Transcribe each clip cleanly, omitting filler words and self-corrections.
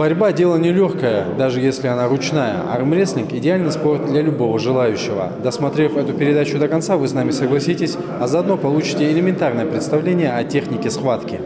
Борьба – дело нелегкое, даже если она ручная. Армрестлинг – идеальный спорт для любого желающего. Досмотрев эту передачу до конца, вы с нами согласитесь, а заодно получите элементарное представление о технике схватки.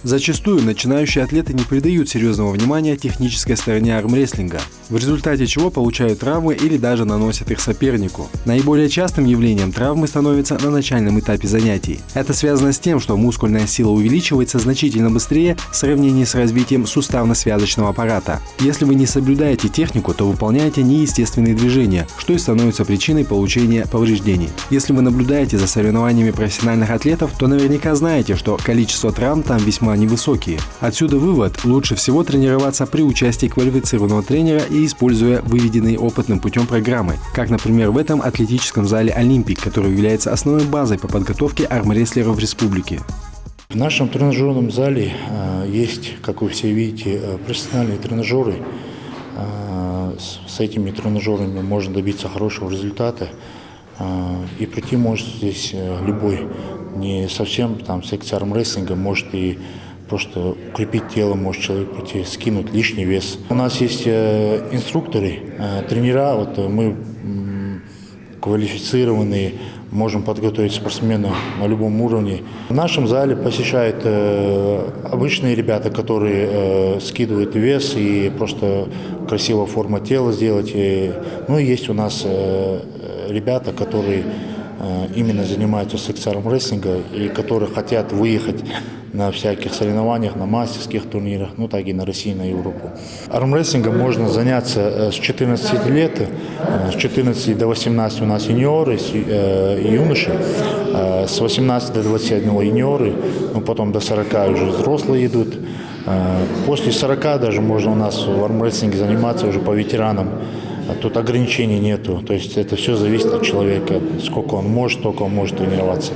Зачастую начинающие атлеты не придают серьезного внимания технической стороне армрестлинга, в результате чего получают травмы или даже наносят их сопернику. Наиболее частым явлением травмы становится на начальном этапе занятий. Это связано с тем, что мускульная сила увеличивается значительно быстрее в сравнении с развитием суставно-связочного аппарата. Если вы не соблюдаете технику, то выполняете неестественные движения, что и становится причиной получения повреждений. Если вы наблюдаете за соревнованиями профессиональных атлетов, то наверняка знаете, что количество травм там весьма невысокие. Отсюда вывод: лучше всего тренироваться при участии квалифицированного тренера и используя выведенные опытным путем программы, как, например, в этом атлетическом зале «Олимпик», который является основной базой по подготовке армрестлеров в республике. В нашем тренажерном зале есть, как вы все видите, профессиональные тренажеры. С этими тренажерами можно добиться хорошего результата. И прийти может здесь любой, не совсем там секция армрестлинга, может и просто укрепить тело, может человек прийти, скинуть лишний вес. У нас есть инструкторы, тренера, вот мы квалифицированные, можем подготовить спортсмена на любом уровне. В нашем зале посещают обычные ребята, которые скидывают вес и просто красиво форму тела сделать. Ну и есть у нас ребята, которые именно занимаются секцией армрестлинга и которые хотят выехать на всяких соревнованиях, на мастерских турнирах, ну так и на Россию, на Европу. Армрестлингом можно заняться с 14 лет, с 14 до 18 у нас юниоры и юноши, с 18 до 21 юниоры, ну потом до 40 уже взрослые идут. После 40 даже можно у нас в армрестлинге заниматься уже по ветеранам. Тут ограничений нету, то есть это все зависит от человека, сколько он может, столько он может тренироваться.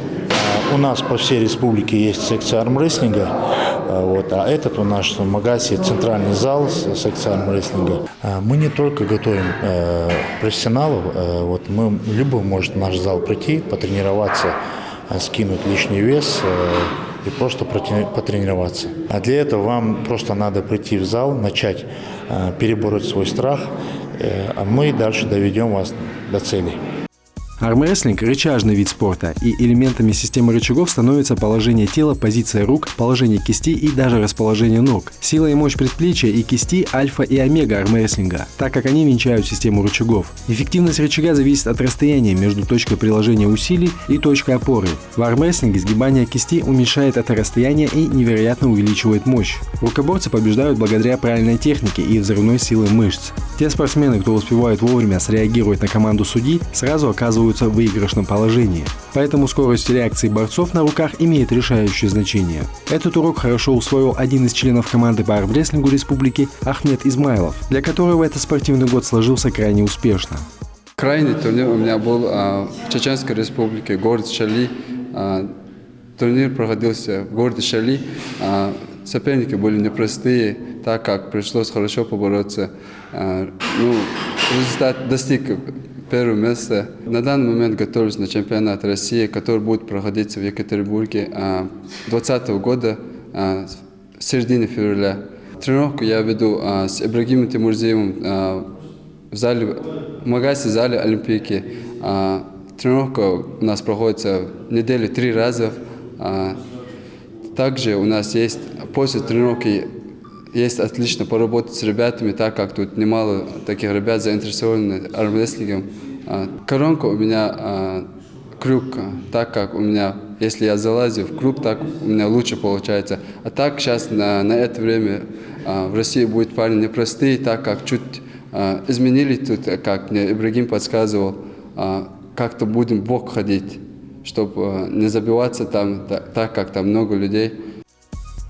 У нас по всей республике есть секция армрестлинга, а этот у нас в Магасе центральный зал секции армрестлинга. Мы не только готовим профессионалов, любой может в наш зал прийти, потренироваться, скинуть лишний вес и просто потренироваться. А для этого вам просто надо прийти в зал, начать перебороть свой страх, а мы дальше доведем вас до цели. Армрестлинг – рычажный вид спорта, и элементами системы рычагов становятся положение тела, позиция рук, положение кисти и даже расположение ног. Сила и мощь предплечья и кисти – альфа и омега армрестлинга, так как они венчают систему рычагов. Эффективность рычага зависит от расстояния между точкой приложения усилий и точкой опоры. В армрестлинге сгибание кисти уменьшает это расстояние и невероятно увеличивает мощь. Рукоборцы побеждают благодаря правильной технике и взрывной силе мышц. Те спортсмены, кто успевает вовремя среагировать на команду судьи, сразу оказываются в выигрышном положении. Поэтому скорость реакции борцов на руках имеет решающее значение. Этот урок хорошо усвоил один из членов команды по армрестлингу республики Ахмед Измайлов, для которого этот спортивный год сложился крайне успешно. Крайний турнир у меня был в Чеченской республике, город Шали. Турнир проходился в городе Шали. Соперники были непростые, так как пришлось хорошо побороться. Результат достиг первое место. На данный момент готовлюсь на чемпионат России, который будет проходиться в Екатеринбурге 2020 года, в середине февраля. Тренировку я веду с Ибрагимом Тимурзиевым в Магасе, зале Олимпики. Тренировка у нас проходится в неделю 3 раза. Также у нас есть после тренировки отлично поработать с ребятами, так как тут немало таких ребят заинтересованы армрестлингом. Коронка у меня круг, так как у меня, если я залазю в круг, так у меня лучше получается. А так сейчас на это время в России будут парни непростые, так как чуть изменили тут, как мне Ибрагим подсказывал, как-то будем в бок ходить, чтобы не забиваться там, так как там много людей.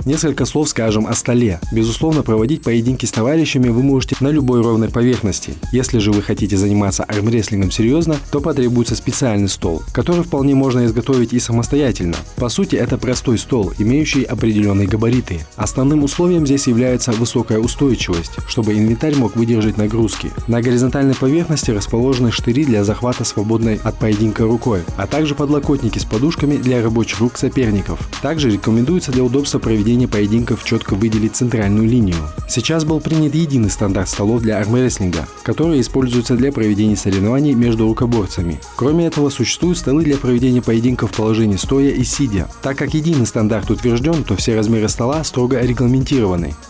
Несколько слов скажем о столе. Безусловно, проводить поединки с товарищами вы можете на любой ровной поверхности. Если же вы хотите заниматься армрестлингом серьезно, то потребуется специальный стол, который вполне можно изготовить и самостоятельно. По сути, это простой стол, имеющий определенные габариты. Основным условием здесь является высокая устойчивость, чтобы инвентарь мог выдержать нагрузки. На горизонтальной поверхности расположены штыри для захвата свободной от поединка рукой, а также подлокотники с подушками для рабочих рук соперников. Также рекомендуется для удобства проведения проведения поединков четко выделить центральную линию. Сейчас был принят единый стандарт столов для армрестлинга, которые используются для проведения соревнований между рукоборцами. Кроме этого, существуют столы для проведения поединков в положении стоя и сидя. Так как единый стандарт утвержден, то все размеры стола строго регламентированы. –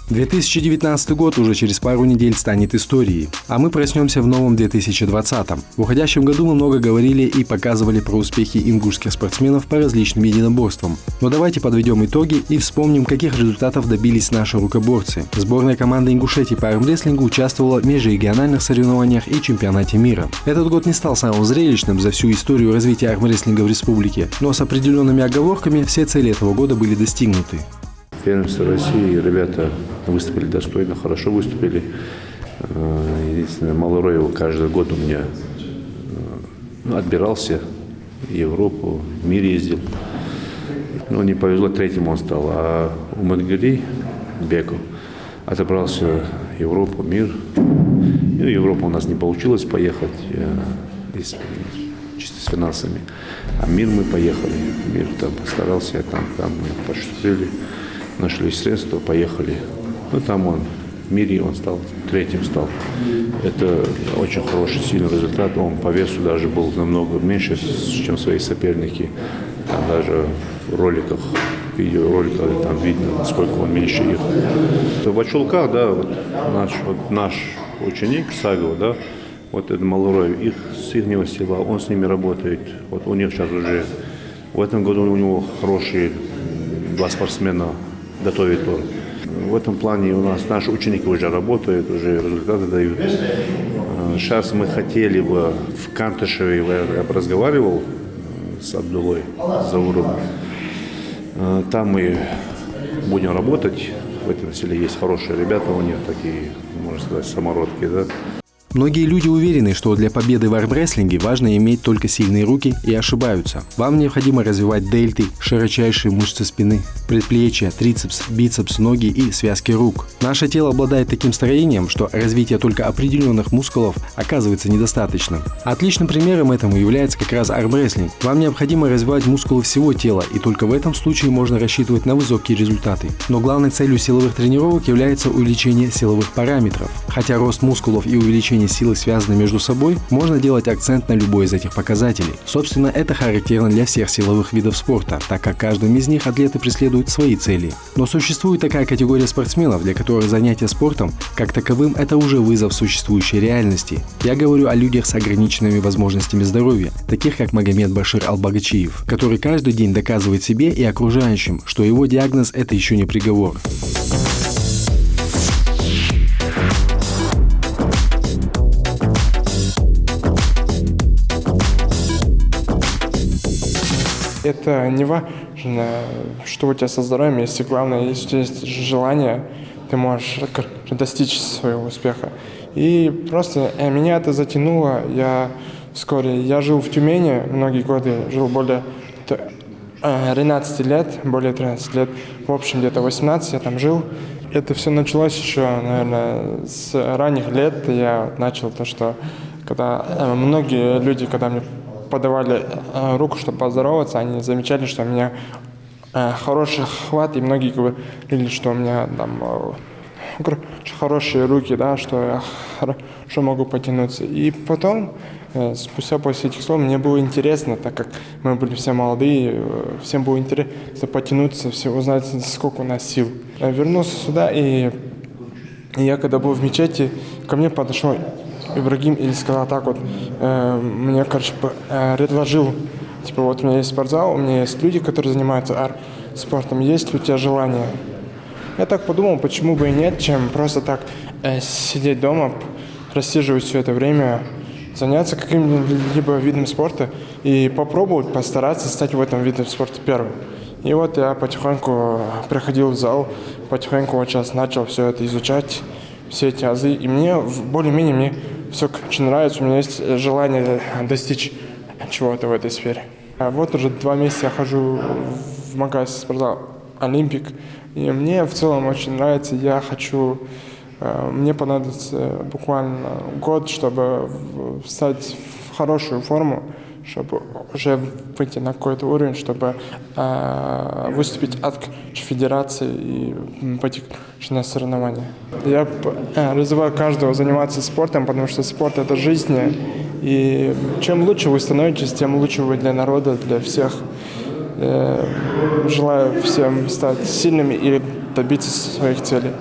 2019 год уже через пару недель станет историей, а мы проснемся в новом 2020. В уходящем году мы много говорили и показывали про успехи ингушских спортсменов по различным единоборствам. Но давайте подведем итоги и вспомним, каких результатов добились наши рукоборцы. Сборная команды Ингушетии по армрестлингу участвовала в межрегиональных соревнованиях и чемпионате мира. Этот год не стал самым зрелищным за всю историю развития армрестлинга в республике, но с определенными оговорками все цели этого года были достигнуты. Первенство России ребята выступили достойно, хорошо выступили. Единственное, Малороева каждый год у меня отбирался в Европу, в мир ездил. Но не повезло, третьим он стал. А у Мадгари Беку отобрался в Европу, мир. И в Европу у нас не получилось поехать чисто с финансами. А мир мы поехали. Мир там постарался, там мы пошутили. Нашли средства, поехали. Ну, там он, в мире он стал, третьим стал. Это очень хороший, сильный результат. Он по весу даже был намного меньше, чем свои соперники. Там даже в роликах, видеороликах, там видно, насколько он меньше их. В Бачулках, да, вот наш ученик Сагов, да, вот это Малороев, их с ихнего села, он с ними работает. Вот у них сейчас уже, в этом году у него хорошие 2 спортсмена готовит он. В этом плане у нас наши ученики уже работают, уже результаты дают. Сейчас мы хотели бы в Кантышеве, я разговаривал с Абдулой Зауром, там мы будем работать. В этом селе есть хорошие ребята, у них такие, можно сказать, самородки, да. Многие люди уверены, что для победы в армрестлинге важно иметь только сильные руки, и ошибаются. Вам необходимо развивать дельты, широчайшие мышцы спины, предплечья, трицепс, бицепс, ноги и связки рук. Наше тело обладает таким строением, что развитие только определенных мускулов оказывается недостаточным. Отличным примером этому является как раз армрестлинг. Вам необходимо развивать мускулы всего тела, и только в этом случае можно рассчитывать на высокие результаты. Но главной целью силовых тренировок является увеличение силовых параметров. Хотя рост мускулов и увеличение силы связаны между собой, можно делать акцент на любой из этих показателей. Собственно, это характерно для всех силовых видов спорта, так как каждым из них атлеты преследуют свои цели. Но существует такая категория спортсменов, для которых занятие спортом, как таковым, это уже вызов существующей реальности. Я говорю о людях с ограниченными возможностями здоровья, таких как Магомед Башир Албагачиев, который каждый день доказывает себе и окружающим, что его диагноз – это еще не приговор. Это не важно, что у тебя со здоровьем, если главное, если у тебя есть желание, ты можешь достичь своего успеха. И просто меня это затянуло. Я жил в Тюмени многие годы, жил более 13 лет, в общем где-то 18 я там жил. Это все началось еще, наверное, с ранних лет. Я начал то, что когда многие люди, когда мне подавали руку, чтобы поздороваться, они замечали, что у меня хороший хват, и многие говорили, что у меня там хорошие руки, да, что я хорошо могу потянуться. И потом, спустя после этих слов, мне было интересно, так как мы были все молодые, всем было интересно потянуться, все узнать, сколько у нас сил. Я вернулся сюда, и я когда был в мечети, ко мне подошел Ибрагим и сказал так вот, мне, предложил, типа, вот у меня есть спортзал, у меня есть люди, которые занимаются спортом, есть ли у тебя желание? Я так подумал, почему бы и нет, чем просто так сидеть дома, просиживать все это время, заняться каким-либо видом спорта и попробовать постараться стать в этом виде спорта первым. И вот я потихоньку приходил в зал, потихоньку вот сейчас начал все это изучать, все эти азы, и мне более-менее все очень нравится, у меня есть желание достичь чего-то в этой сфере. А вот уже 2 месяца я хожу в магазин спортзал «Олимпик», И мне в целом очень нравится, я хочу, мне понадобится буквально год, чтобы встать в хорошую форму, чтобы уже выйти на какой-то уровень, чтобы выступить от федерации и пойти на соревнования. Я призываю каждого заниматься спортом, потому что спорт – это жизнь. И чем лучше вы становитесь, тем лучше вы для народа, для всех. Желаю всем стать сильными и добиться своих целей.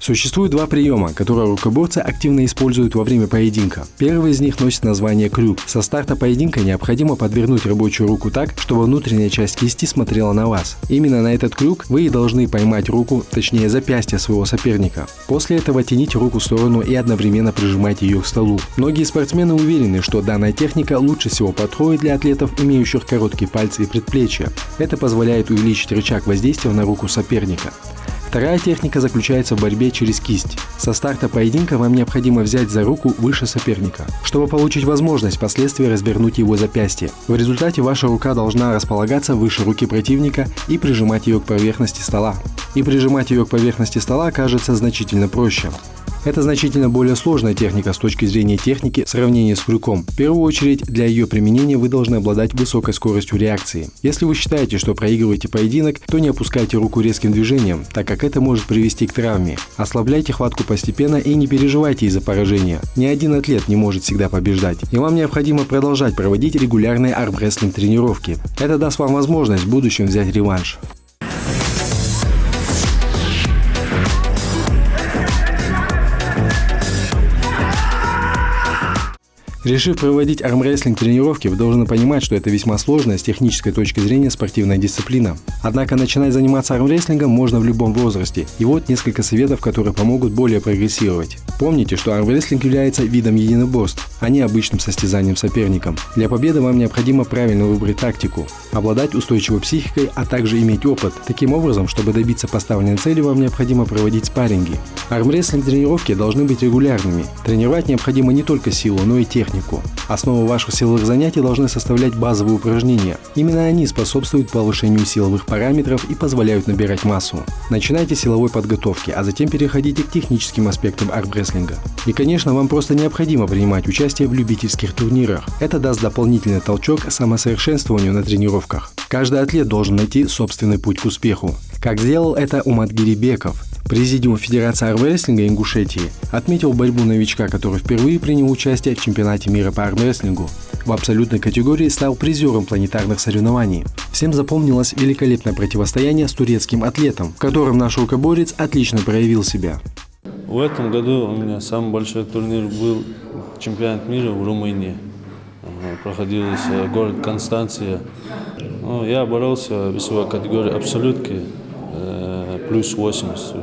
Существует два приема, которые рукоборцы активно используют во время поединка. Первый из них носит название крюк. Со старта поединка необходимо подвернуть рабочую руку так, чтобы внутренняя часть кисти смотрела на вас. Именно на этот крюк вы и должны поймать руку, точнее запястье своего соперника. После этого тяните руку в сторону и одновременно прижимайте ее к столу. Многие спортсмены уверены, что данная техника лучше всего подходит для атлетов, имеющих короткие пальцы и предплечья. Это позволяет увеличить рычаг воздействия на руку соперника. Вторая техника заключается в борьбе через кисть. Со старта поединка вам необходимо взять за руку выше соперника, чтобы получить возможность впоследствии развернуть его запястье. В результате ваша рука должна располагаться выше руки противника и прижимать ее к поверхности стола. И прижимать ее к поверхности стола окажется значительно проще. Это значительно более сложная техника с точки зрения техники в сравнении с крюком. В первую очередь, для ее применения вы должны обладать высокой скоростью реакции. Если вы считаете, что проигрываете поединок, то не опускайте руку резким движением, так как это может привести к травме. Ослабляйте хватку постепенно и не переживайте из-за поражения. Ни один атлет не может всегда побеждать, и вам необходимо продолжать проводить регулярные армрестлинг тренировки. Это даст вам возможность в будущем взять реванш. Решив проводить армрестлинг тренировки, вы должны понимать, что это весьма сложная с технической точки зрения спортивная дисциплина. Однако начинать заниматься армрестлингом можно в любом возрасте. И вот несколько советов, которые помогут более прогрессировать. Помните, что армрестлинг является видом единоборств, а не обычным состязанием с соперником. Для победы вам необходимо правильно выбрать тактику, обладать устойчивой психикой, а также иметь опыт. Таким образом, чтобы добиться поставленной цели, вам необходимо проводить спарринги. Армрестлинг тренировки должны быть регулярными. Тренировать необходимо не только силу, но и технику. Основу ваших силовых занятий должны составлять базовые упражнения. Именно они способствуют повышению силовых параметров и позволяют набирать массу. Начинайте с силовой подготовки, а затем переходите к техническим аспектам армрестлинга. И, конечно, вам просто необходимо принимать участие в любительских турнирах. Это даст дополнительный толчок самосовершенствованию на тренировках. Каждый атлет должен найти собственный путь к успеху. Как сделал это Умат Гирибеков. Президиум Федерации армрестлинга Ингушетии отметил борьбу новичка, который впервые принял участие в чемпионате мира по армрестлингу. В абсолютной категории стал призером планетарных соревнований. Всем запомнилось великолепное противостояние с турецким атлетом, в котором наш рукоборец отлично проявил себя. В этом году у меня самый большой турнир был чемпионат мира в Румынии. Проходился город Констанция. Я боролся в весовой категории абсолютки. Плюс 80.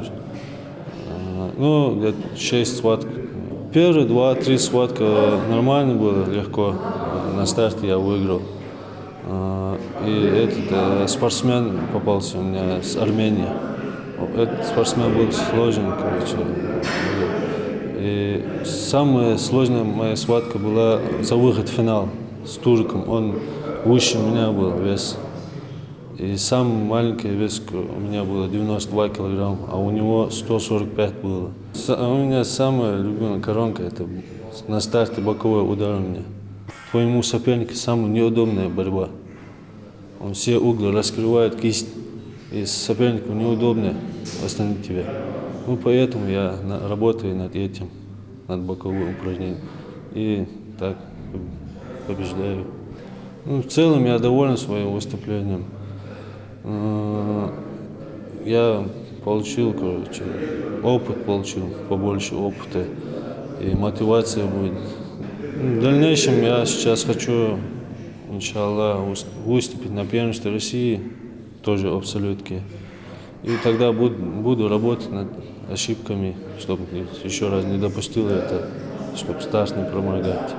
Где-то 6 схваток. Первые 2-3 схватка нормально было, легко. На старте я выиграл. И этот спортсмен попался у меня с Армении. Этот спортсмен был сложный, И самая сложная моя схватка была за выход в финал с турком. Он выше меня был вес. И самый маленький вес у меня было 92 килограмма, а у него 145 было. У меня самая любимая коронка – это на старте боковой удар у меня. Твоему сопернику самая неудобная борьба. Он все углы раскрывает кисть, и сопернику неудобно остановить тебя. Поэтому я работаю над этим, над боковым упражнением. И так побеждаю. В целом я доволен своим выступлением. Я получил, опыт побольше опыта, и мотивация будет. В дальнейшем я сейчас хочу, иншаллах, выступить на первенстве России, тоже в абсолютке. И тогда буду работать над ошибками, чтобы еще раз не допустил это, чтобы старт не проморгать.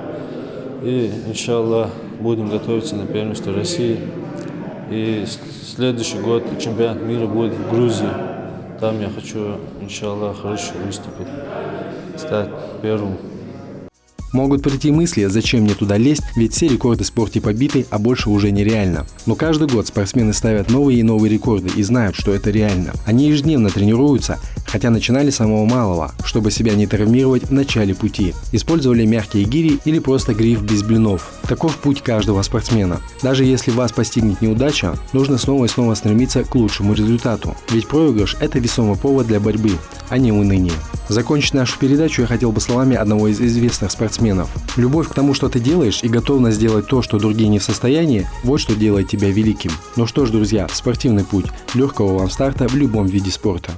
И, иншаллах, будем готовиться на первенство России. И следующий год чемпионат мира будет в Грузии. Там я хочу, иншаллах, хорошо выступить, стать первым. Могут прийти мысли, зачем мне туда лезть, ведь все рекорды в спорте побиты, а больше уже нереально. Но каждый год спортсмены ставят новые и новые рекорды и знают, что это реально. Они ежедневно тренируются, хотя начинали с самого малого, чтобы себя не травмировать в начале пути. Использовали мягкие гири или просто гриф без блинов. Таков путь каждого спортсмена. Даже если вас постигнет неудача, нужно снова и снова стремиться к лучшему результату. Ведь проигрыш – это весомый повод для борьбы, а не уныние. Закончить нашу передачу я хотел бы словами одного из известных спортсменов. Любовь к тому, что ты делаешь, и готовность сделать то, что другие не в состоянии – вот что делает тебя великим. Ну что ж, друзья, спортивный путь. Легкого вам старта в любом виде спорта.